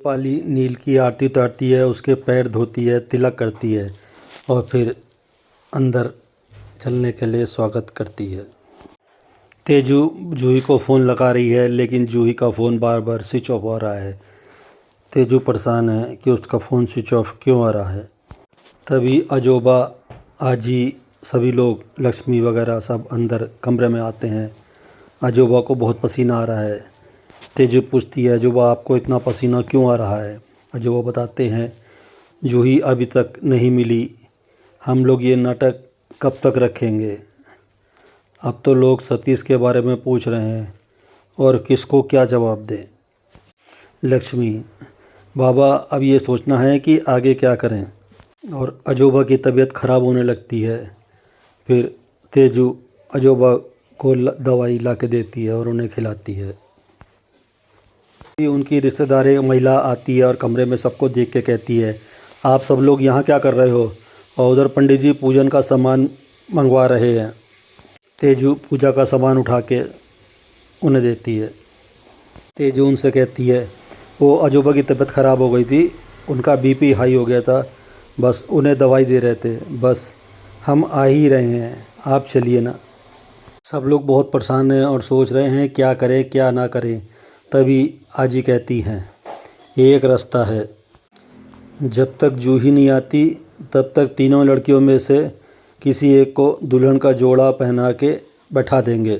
पाली नील की आरती उतारती है, उसके पैर धोती है, तिलक करती है और फिर अंदर चलने के लिए स्वागत करती है। तेजू जूही को फ़ोन लगा रही है, लेकिन जूही का फ़ोन बार बार स्विच ऑफ हो रहा है। तेजू परेशान है कि उसका फ़ोन स्विच ऑफ क्यों आ रहा है। तभी अजोबा, आजी, सभी लोग, लक्ष्मी वगैरह सब अंदर कमरे में आते हैं। अजोबा को बहुत पसीना आ रहा है। तेजू पूछती है, अजोबा आपको इतना पसीना क्यों आ रहा है। अजोबा बताते हैं, जूही अभी तक नहीं मिली, हम लोग ये नाटक कब तक रखेंगे। अब तो लोग सतीश के बारे में पूछ रहे हैं और किसको क्या जवाब दें। लक्ष्मी, बाबा अब ये सोचना है कि आगे क्या करें। और अजोबा की तबीयत ख़राब होने लगती है। फिर तेजू अजोबा को दवाई ला के देती है और उन्हें खिलाती है। उनकी रिश्तेदार एक महिला आती है और कमरे में सबको देख के कहती है, आप सब लोग यहाँ क्या कर रहे हो। और उधर पंडित जी पूजन का सामान मंगवा रहे हैं। तेजू पूजा का सामान उठा के उन्हें देती है। तेजू उनसे कहती है, वो अजोबा की तबीयत ख़राब हो गई थी, उनका बीपी हाई हो गया था, बस उन्हें दवाई दे रहे थे, बस हम आ ही रहे हैं, आप चलिए ना। सब लोग बहुत परेशान हैं और सोच रहे हैं क्या करें क्या ना करें। तभी आजी कहती हैं, एक रास्ता है, जब तक जूही नहीं आती तब तक तीनों लड़कियों में से किसी एक को दुल्हन का जोड़ा पहना के बैठा देंगे,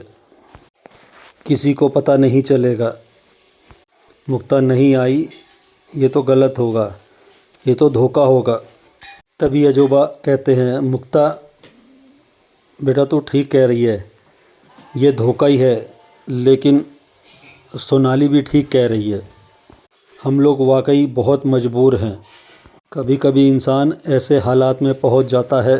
किसी को पता नहीं चलेगा। मुक्ता नहीं आई, ये तो गलत होगा, ये तो धोखा होगा। तभी अजोबा कहते हैं, मुक्ता बेटा तू ठीक कह रही है, ये धोखा ही है, लेकिन सोनाली भी ठीक कह रही है, हम लोग वाकई बहुत मजबूर हैं। कभी कभी इंसान ऐसे हालात में पहुंच जाता है,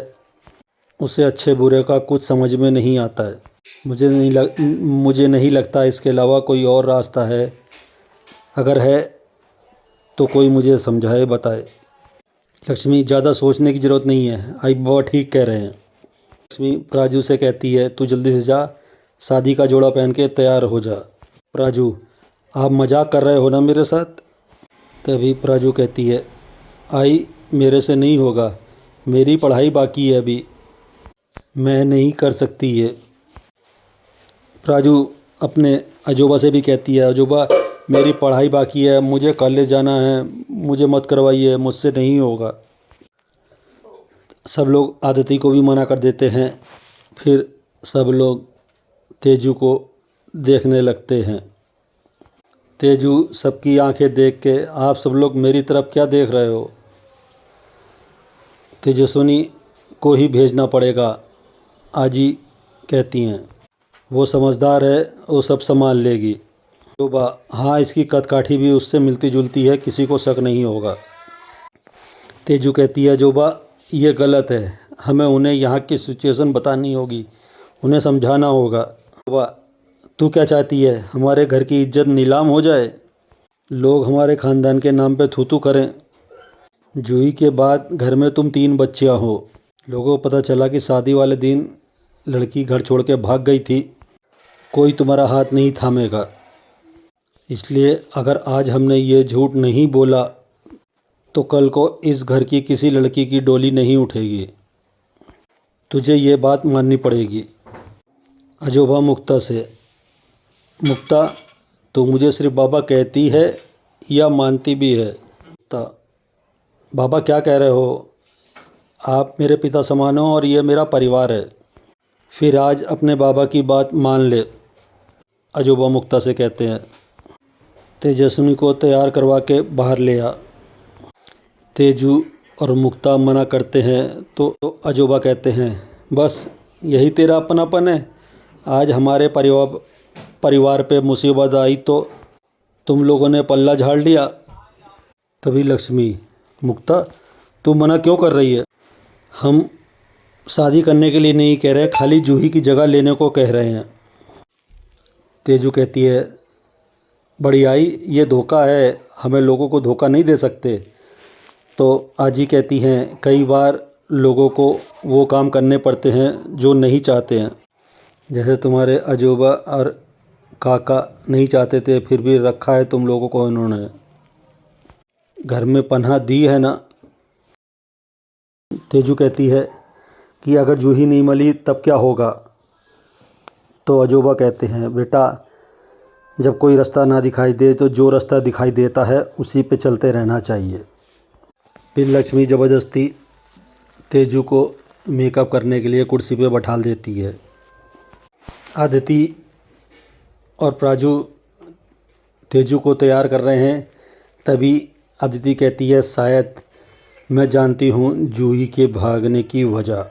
उसे अच्छे बुरे का कुछ समझ में नहीं आता है। मुझे नहीं लगता इसके अलावा कोई और रास्ता है, अगर है तो कोई मुझे समझाए बताए। लक्ष्मी, ज़्यादा सोचने की ज़रूरत नहीं है, आई बाबा ठीक कह रहे हैं। लक्ष्मी प्राजू से कहती है, तू जल्दी से जा, शादी का जोड़ा पहन के तैयार हो जा। प्राजू, आप मजाक कर रहे हो ना मेरे साथ। तभी प्राजू कहती है, आई मेरे से नहीं होगा, मेरी पढ़ाई बाकी है अभी, मैं नहीं कर सकती ये। प्राजू अपने अजोबा से भी कहती है, अजोबा मेरी पढ़ाई बाकी है, मुझे कॉलेज जाना है, मुझे मत करवाइए, मुझसे नहीं होगा। सब लोग आदिति को भी मना कर देते हैं। फिर सब लोग तेजू को देखने लगते हैं। तेजू सबकी आंखें देख के, आप सब लोग मेरी तरफ क्या देख रहे हो, तेजस्विनी को ही भेजना पड़ेगा, आजी कहती हैं, वो समझदार है, वो सब संभाल लेगी। अजोबा, हाँ इसकी कदकाठी भी उससे मिलती जुलती है, किसी को शक नहीं होगा। तेजू कहती है, अजोबा ये गलत है, हमें उन्हें यहाँ की सिचुएशन बतानी होगी, उन्हें समझाना होगा। अजोबा, तू क्या चाहती है, हमारे घर की इज्जत नीलाम हो जाए, लोग हमारे ख़ानदान के नाम पे थू थू करें। जूही के बाद घर में तुम 3 बच्चियाँ हो, लोगों को पता चला कि शादी वाले दिन लड़की घर छोड़ के भाग गई थी, कोई तुम्हारा हाथ नहीं थामेगा। इसलिए अगर आज हमने ये झूठ नहीं बोला तो कल को इस घर की किसी लड़की की डोली नहीं उठेगी, तुझे ये बात माननी पड़ेगी। अजोबा मुक्ता से, मुक्ता तो मुझे सिर्फ बाबा कहती है या मानती भी है। तो बाबा क्या कह रहे हो, आप मेरे पिता समान हो और ये मेरा परिवार है, फिर आज अपने बाबा की बात मान ले, अजोबा मुक्ता से कहते हैं। तेजस्विनी को तैयार करवा के बाहर ले आ। तेजू और मुक्ता मना करते हैं तो अजोबा कहते हैं, बस यही तेरा अपनापन है, आज हमारे परिवार पे मुसीबत आई तो तुम लोगों ने पल्ला झाड़ लिया। तभी लक्ष्मी, मुक्ता तू मना क्यों कर रही है, हम शादी करने के लिए नहीं कह रहे, खाली जूही की जगह लेने को कह रहे हैं। तेजू कहती है, बड़ी आई ये धोखा है, हमें लोगों को धोखा नहीं दे सकते। तो आजी कहती हैं, कई बार लोगों को वो काम करने पड़ते हैं जो नहीं चाहते हैं, जैसे तुम्हारे अजोबा और काका नहीं चाहते थे, फिर भी रखा है तुम लोगों को इन्होंने। घर में पनाह दी है ना। तेजू कहती है कि अगर जूही नहीं मिली तब क्या होगा। तो अजूबा कहते हैं, बेटा जब कोई रास्ता ना दिखाई दे तो जो रास्ता दिखाई देता है उसी पे चलते रहना चाहिए। फिर लक्ष्मी ज़बरदस्ती तेजू को मेकअप करने के लिए कुर्सी पे बैठा देती है। आदिति और प्राजू तेजू को तैयार कर रहे हैं। तभी अदिति कहती है, शायद मैं जानती हूँ जूही के भागने की वजह।